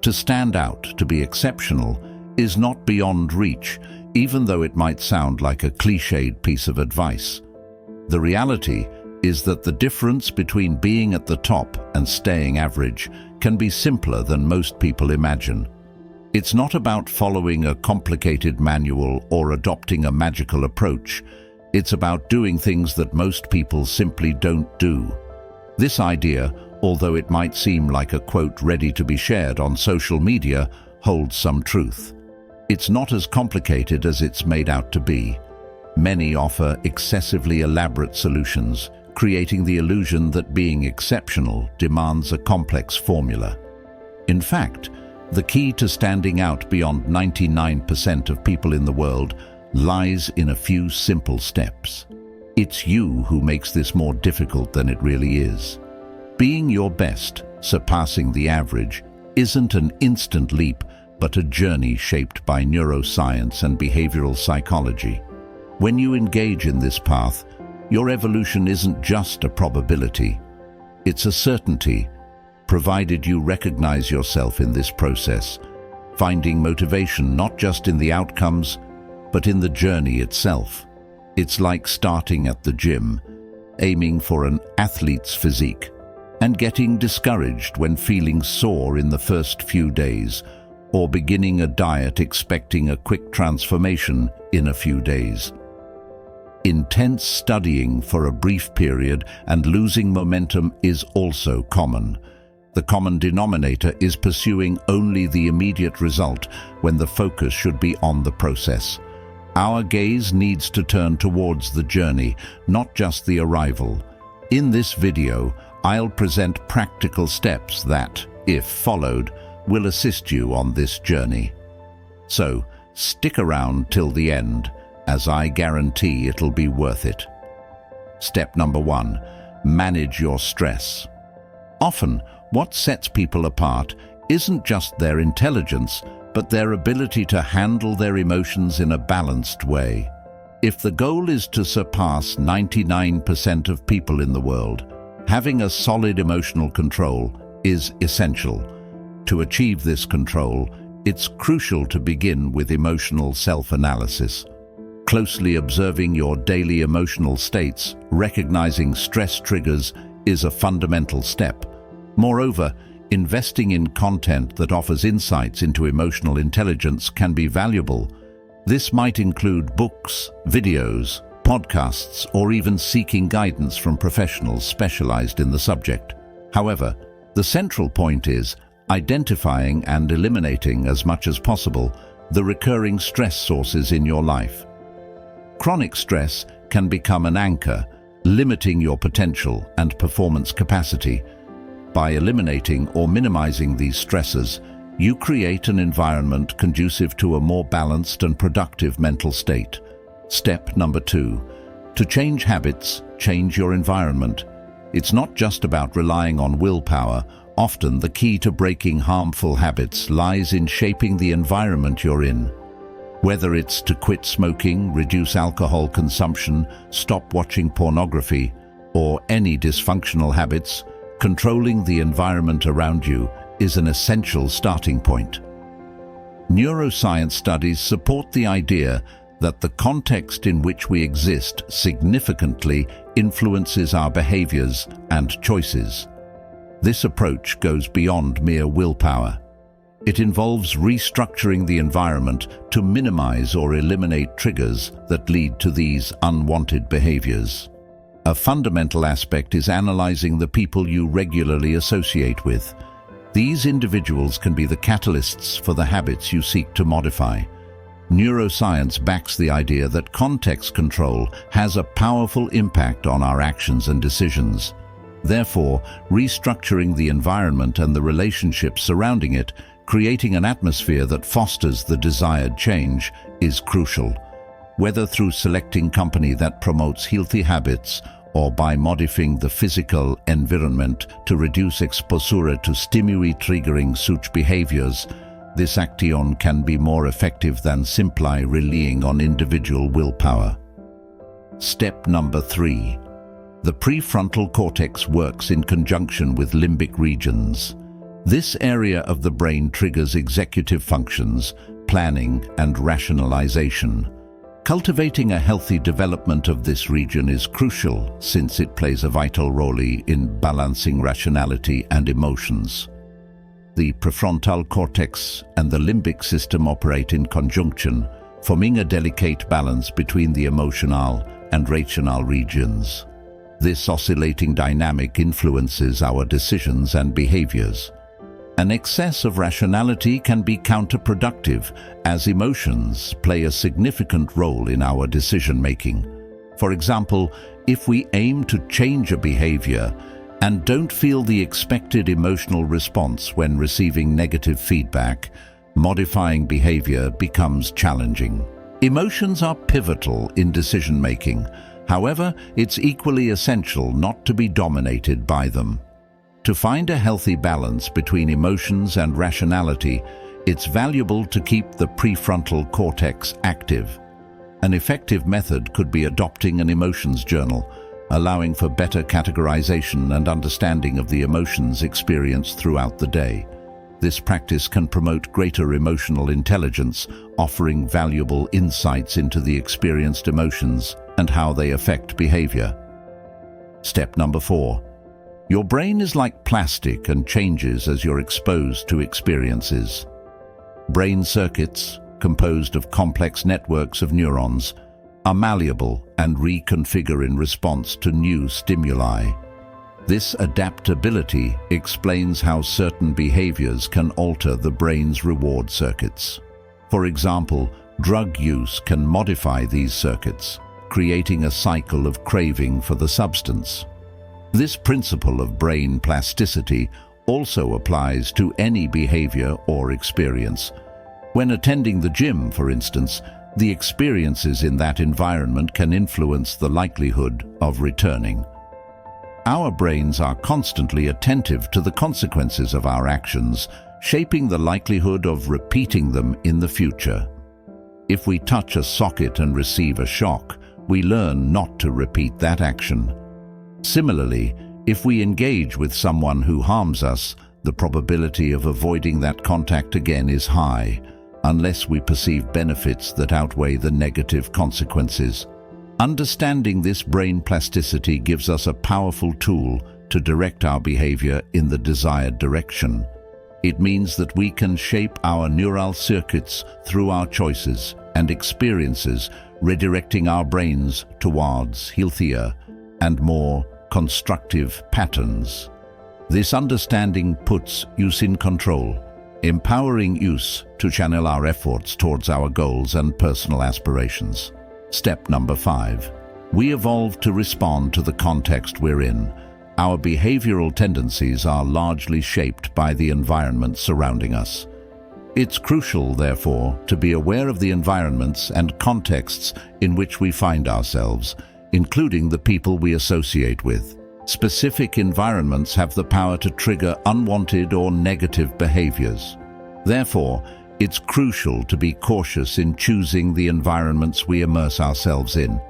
To stand out, to be exceptional, is not beyond reach, even though it might sound like a cliched piece of advice. The reality is that the difference between being at the top and staying average can be simpler than most people imagine. It's not about following a complicated manual or adopting a magical approach. It's about doing things that most people simply don't do. This idea, although it might seem like a quote ready to be shared on social media, holds some truth. It's not as complicated as it's made out to be. Many offer excessively elaborate solutions, creating the illusion that being exceptional demands a complex formula. In fact, the key to standing out beyond 99% of people in the world lies in a few simple steps. It's you who makes this more difficult than it really is. Being your best, surpassing the average, isn't an instant leap, but a journey shaped by neuroscience and behavioral psychology. When you engage in this path, your evolution isn't just a probability. It's a certainty, provided you recognize yourself in this process, finding motivation not just in the outcomes, but in the journey itself. It's like starting at the gym, aiming for an athlete's physique, and getting discouraged when feeling sore in the first few days, or beginning a diet expecting a quick transformation in a few days. Intense studying for a brief period and losing momentum is also common. The common denominator is pursuing only the immediate result when the focus should be on the process. Our gaze needs to turn towards the journey, not just the arrival. In this video, I'll present practical steps that, if followed, will assist you on this journey. So, stick around till the end, as I guarantee it'll be worth it. Step number 1, manage your stress. Often, what sets people apart isn't just their intelligence, but their ability to handle their emotions in a balanced way. If the goal is to surpass 99% of people in the world, having a solid emotional control is essential. To achieve this control, it's crucial to begin with emotional self-analysis. Closely observing your daily emotional states, recognizing stress triggers, is a fundamental step. Moreover, investing in content that offers insights into emotional intelligence can be valuable. This might include books, videos, podcasts, or even seeking guidance from professionals specialized in the subject. However, the central point is identifying and eliminating as much as possible the recurring stress sources in your life. Chronic stress can become an anchor, limiting your potential and performance capacity. By eliminating or minimizing these stresses, you create an environment conducive to a more balanced and productive mental state. Step number 2. To change habits, change your environment. It's not just about relying on willpower. Often the key to breaking harmful habits lies in shaping the environment you're in. Whether it's to quit smoking, reduce alcohol consumption, stop watching pornography, or any dysfunctional habits, controlling the environment around you is an essential starting point. Neuroscience studies support the idea that the context in which we exist significantly influences our behaviors and choices. This approach goes beyond mere willpower. It involves restructuring the environment to minimize or eliminate triggers that lead to these unwanted behaviors. A fundamental aspect is analyzing the people you regularly associate with. These individuals can be the catalysts for the habits you seek to modify. Neuroscience backs the idea that context control has a powerful impact on our actions and decisions. Therefore, restructuring the environment and the relationships surrounding it, creating an atmosphere that fosters the desired change, is crucial. Whether through selecting company that promotes healthy habits or by modifying the physical environment to reduce exposure to stimuli triggering such behaviors, this action can be more effective than simply relying on individual willpower. Step number 3. The prefrontal cortex works in conjunction with limbic regions. This area of the brain triggers executive functions, planning, and rationalization. Cultivating a healthy development of this region is crucial since it plays a vital role in balancing rationality and emotions. The prefrontal cortex and the limbic system operate in conjunction, forming a delicate balance between the emotional and rational regions. This oscillating dynamic influences our decisions and behaviors. An excess of rationality can be counterproductive, as emotions play a significant role in our decision-making. For example, if we aim to change a behavior and don't feel the expected emotional response when receiving negative feedback, modifying behavior becomes challenging. Emotions are pivotal in decision-making. However, it's equally essential not to be dominated by them. To find a healthy balance between emotions and rationality, it's valuable to keep the prefrontal cortex active. An effective method could be adopting an emotions journal, allowing for better categorization and understanding of the emotions experienced throughout the day. This practice can promote greater emotional intelligence, offering valuable insights into the experienced emotions and how they affect behavior. Step number 4. Your brain is like plastic and changes as you're exposed to experiences. Brain circuits, composed of complex networks of neurons, are malleable and reconfigure in response to new stimuli. This adaptability explains how certain behaviors can alter the brain's reward circuits. For example, drug use can modify these circuits, creating a cycle of craving for the substance. This principle of brain plasticity also applies to any behavior or experience. When attending the gym, for instance, the experiences in that environment can influence the likelihood of returning. Our brains are constantly attentive to the consequences of our actions, shaping the likelihood of repeating them in the future. If we touch a socket and receive a shock, we learn not to repeat that action. Similarly, if we engage with someone who harms us, the probability of avoiding that contact again is high, unless we perceive benefits that outweigh the negative consequences. Understanding this brain plasticity gives us a powerful tool to direct our behavior in the desired direction. It means that we can shape our neural circuits through our choices and experiences, redirecting our brains towards healthier and more constructive patterns. This understanding puts use in control, empowering use to channel our efforts towards our goals and personal aspirations. Step number 5. We evolve to respond to the context we're in. Our behavioral tendencies are largely shaped by the environment surrounding us. It's crucial, therefore, to be aware of the environments and contexts in which we find ourselves, including the people we associate with. Specific environments have the power to trigger unwanted or negative behaviors. Therefore, it's crucial to be cautious in choosing the environments we immerse ourselves in.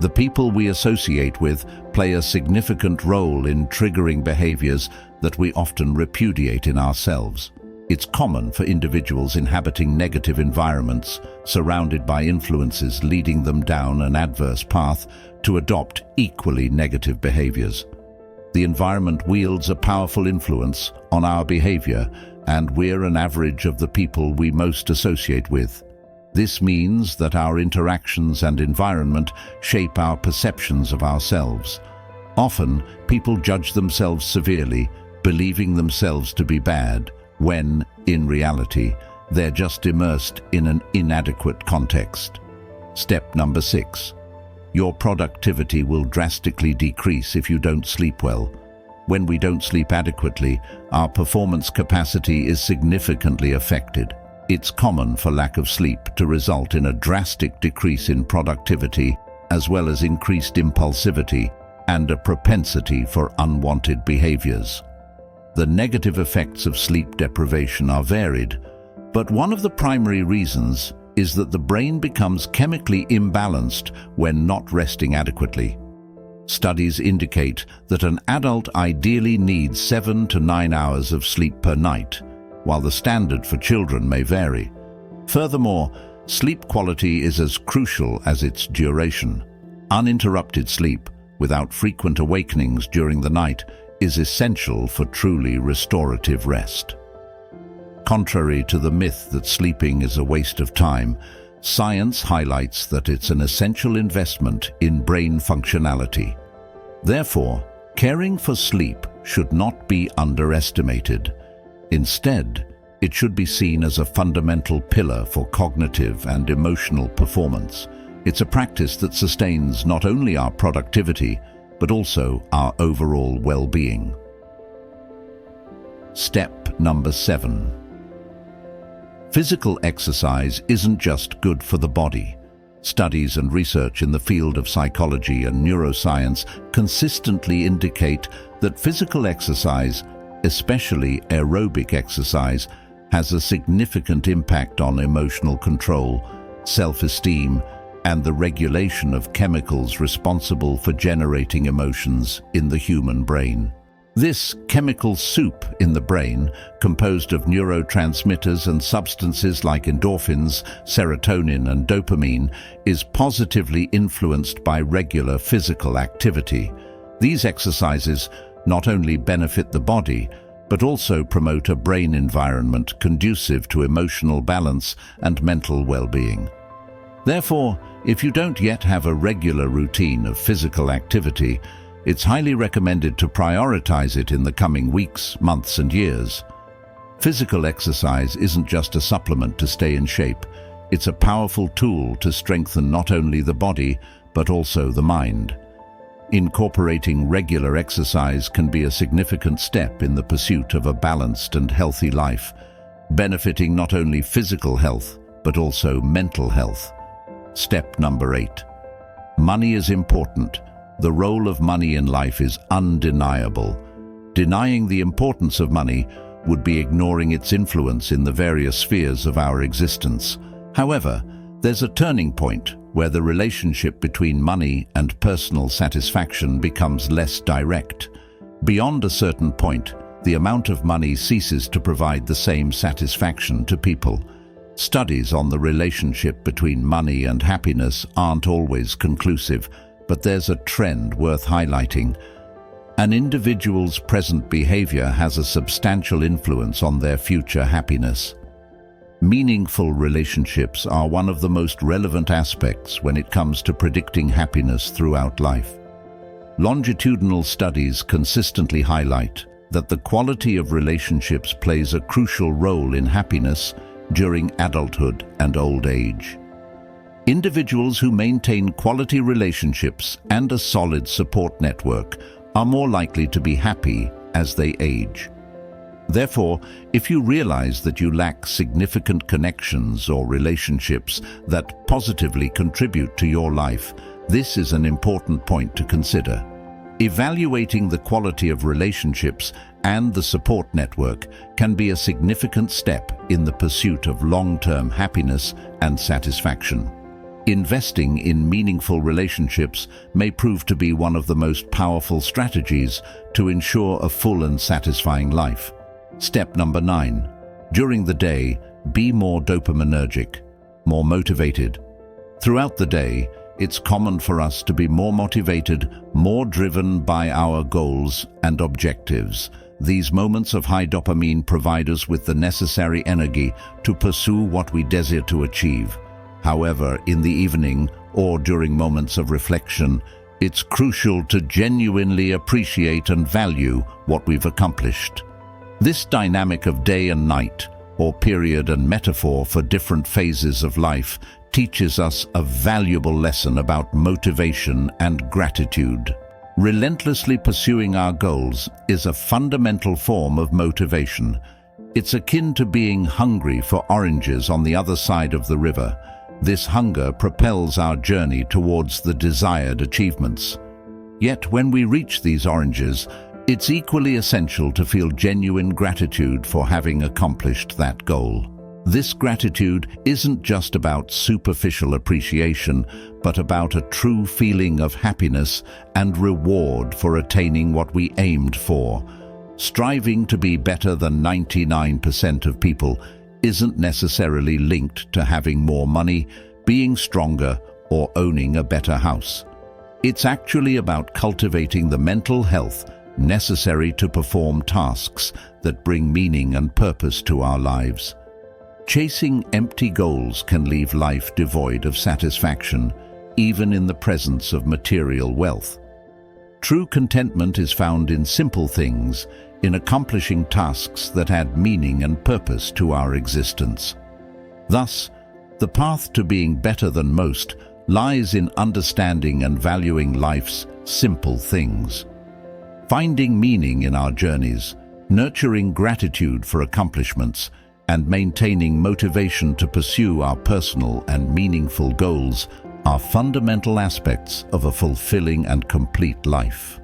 The people we associate with play a significant role in triggering behaviors that we often repudiate in ourselves. It's common for individuals inhabiting negative environments, surrounded by influences leading them down an adverse path, to adopt equally negative behaviors. The environment wields a powerful influence on our behavior, and we're an average of the people we most associate with. This means that our interactions and environment shape our perceptions of ourselves. Often, people judge themselves severely, believing themselves to be bad, when, in reality, they're just immersed in an inadequate context. Step number 6. Your productivity will drastically decrease if you don't sleep well. When we don't sleep adequately, our performance capacity is significantly affected. It's common for lack of sleep to result in a drastic decrease in productivity, as well as increased impulsivity and a propensity for unwanted behaviors. The negative effects of sleep deprivation are varied, but one of the primary reasons is that the brain becomes chemically imbalanced when not resting adequately. Studies indicate that an adult ideally needs 7 to 9 hours of sleep per night, while the standard for children may vary. Furthermore, sleep quality is as crucial as its duration. Uninterrupted sleep, without frequent awakenings during the night, is essential for truly restorative rest. Contrary to the myth that sleeping is a waste of time, science highlights that it's an essential investment in brain functionality. Therefore, caring for sleep should not be underestimated. Instead, it should be seen as a fundamental pillar for cognitive and emotional performance. It's a practice that sustains not only our productivity, but also our overall well-being. Step number 7. Physical exercise isn't just good for the body. Studies and research in the field of psychology and neuroscience consistently indicate that physical exercise, especially aerobic exercise, has a significant impact on emotional control, self-esteem, and the regulation of chemicals responsible for generating emotions in the human brain. This chemical soup in the brain, composed of neurotransmitters and substances like endorphins, serotonin, and dopamine, is positively influenced by regular physical activity. These exercises not only benefit the body, but also promote a brain environment conducive to emotional balance and mental well-being. Therefore, if you don't yet have a regular routine of physical activity, it's highly recommended to prioritize it in the coming weeks, months, and years. Physical exercise isn't just a supplement to stay in shape. It's a powerful tool to strengthen not only the body, but also the mind. Incorporating regular exercise can be a significant step in the pursuit of a balanced and healthy life, benefiting not only physical health, but also mental health. Step number 8. Money is important. The role of money in life is undeniable. Denying the importance of money would be ignoring its influence in the various spheres of our existence. However, there's a turning point where the relationship between money and personal satisfaction becomes less direct. Beyond a certain point, the amount of money ceases to provide the same satisfaction to people. Studies on the relationship between money and happiness aren't always conclusive, but there's a trend worth highlighting. An individual's present behavior has a substantial influence on their future happiness. Meaningful relationships are one of the most relevant aspects when it comes to predicting happiness throughout life. Longitudinal studies consistently highlight that the quality of relationships plays a crucial role in happiness during adulthood and old age. Individuals who maintain quality relationships and a solid support network are more likely to be happy as they age. Therefore, if you realize that you lack significant connections or relationships that positively contribute to your life, this is an important point to consider. Evaluating the quality of relationships and the support network can be a significant step in the pursuit of long-term happiness and satisfaction. Investing in meaningful relationships may prove to be one of the most powerful strategies to ensure a full and satisfying life. Step number 9. During the day, be more dopaminergic, more motivated. Throughout the day, it's common for us to be more motivated, more driven by our goals and objectives. These moments of high dopamine provide us with the necessary energy to pursue what we desire to achieve. However, in the evening or during moments of reflection, it's crucial to genuinely appreciate and value what we've accomplished. This dynamic of day and night, or period and metaphor for different phases of life, teaches us a valuable lesson about motivation and gratitude. Relentlessly pursuing our goals is a fundamental form of motivation. It's akin to being hungry for oranges on the other side of the river. This hunger propels our journey towards the desired achievements. Yet when we reach these oranges, it's equally essential to feel genuine gratitude for having accomplished that goal. This gratitude isn't just about superficial appreciation, but about a true feeling of happiness and reward for attaining what we aimed for. Striving to be better than 99% of people isn't necessarily linked to having more money, being stronger, or owning a better house. It's actually about cultivating the mental health necessary to perform tasks that bring meaning and purpose to our lives. Chasing empty goals can leave life devoid of satisfaction, even in the presence of material wealth. True contentment is found in simple things, in accomplishing tasks that add meaning and purpose to our existence. Thus, the path to being better than most lies in understanding and valuing life's simple things. Finding meaning in our journeys, nurturing gratitude for accomplishments, and maintaining motivation to pursue our personal and meaningful goals are fundamental aspects of a fulfilling and complete life.